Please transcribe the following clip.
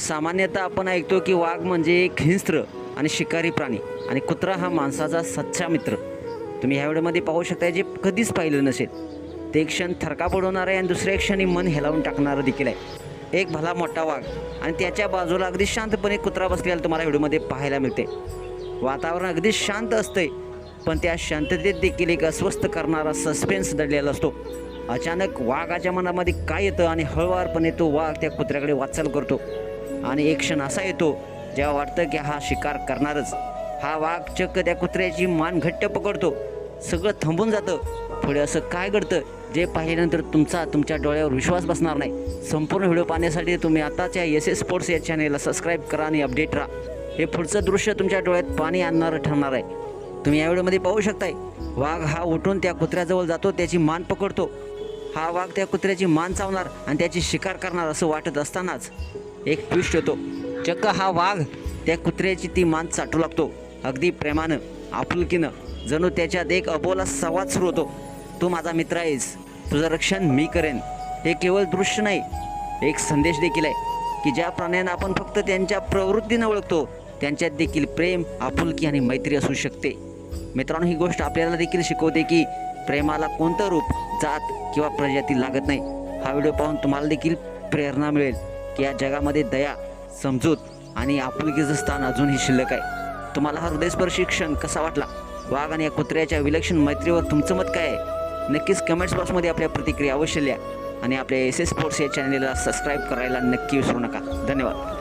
सामान्यतः आपण ऐकतो की वाघ म्हणजे एक हिंस्त्र आणि शिकारी प्राणी आणि कुत्रा हा माणसाचा सच्चा मित्र. तुम्ही ह्या व्हिडिओमध्ये पाहू शकता जे कधीच पाहिलं नसेल. ते एक क्षण थरका पडवणारं आहे आणि दुसऱ्या क्षणी मन हेलावून टाकणारं देखील आहे. एक भला मोठा वाघ आणि त्याच्या बाजूला अगदी शांतपणे कुत्रा बसलेला तुम्हाला व्हिडिओमध्ये पाहायला मिळते. वातावरण अगदी शांत असते, पण त्या शांततेत देखील एक अस्वस्थ करणारा सस्पेन्स दडलेला असतो. अचानक वाघाच्या मनामध्ये काय येतं आणि हळुवारपणे तो वाघ त्या कुत्र्याकडे वाटचाल करतो आणि एक क्षण असा येतो जेव्हा वाटतं की हा शिकार करणारच. हा वाघ चक्क त्या कुत्र्याची मान घट्ट पकडतो. सगळं थांबून जातं. पुढे असं काय घडतं जे पाहिल्यानंतर तुमच्या डोळ्यावर विश्वास बसणार नाही. संपूर्ण व्हिडिओ पाहण्यासाठी तुम्ही आताच्या SS स्पोर्ट्स या चॅनेलला सबस्क्राईब करा आणि अपडेट राहा. हे पुढचं दृश्य तुमच्या डोळ्यात पाणी आणणारं ठरणार आहे. तुम्ही या व्हिडिओमध्ये पाहू शकताय वाघ हा उठून त्या कुत्र्याजवळ जातो, त्याची मान पकडतो. हा वाघ त्या कुत्र्याची मान चावणार आणि त्याची शिकार करणार असं वाटत असतानाच एक ट्विस्ट होतो. चक्क हा वाघ त्या कुत्र्याची ती मान चाटू लागतो. अगदी प्रेमानं, आपुलकीनं, जणू त्याच्यात एक अबोला संवाद सुरू होतो. तू माझा मित्र आहेस, तुझं रक्षण मी करेन. हे केवळ दृश्य नाही, एक संदेश देखील आहे की ज्या प्राण्यांना आपण फक्त त्यांच्या प्रवृत्तीनं ओळखतो त्यांच्यात देखील प्रेम, आपुलकी आणि मैत्री असू शकते. मित्रांनो, ही गोष्ट आपल्याला देखील शिकवते की प्रेमाला कोणतं रूप, जात किंवा प्रजाती लागत नाही. हा व्हिडिओ पाहून तुम्हाला देखील प्रेरणा मिळेल की या जगामध्ये दया, समजूत आणि आपुलकीचं स्थान अजूनही शिल्लक आहे. तुम्हाला हा हृदयस्पर्शी क्षण कसा वाटला? वाघ आणि या कुत्र्याच्या विलक्षण मैत्रीवर तुमचं मत काय आहे? नक्कीच कमेंट्स बॉक्समध्ये आपल्या प्रतिक्रिया अवश्य लिहा आणि आपल्या SS स्पोर्ट्स या चॅनेलला सबस्क्राईब करायला नक्की विसरू नका. धन्यवाद.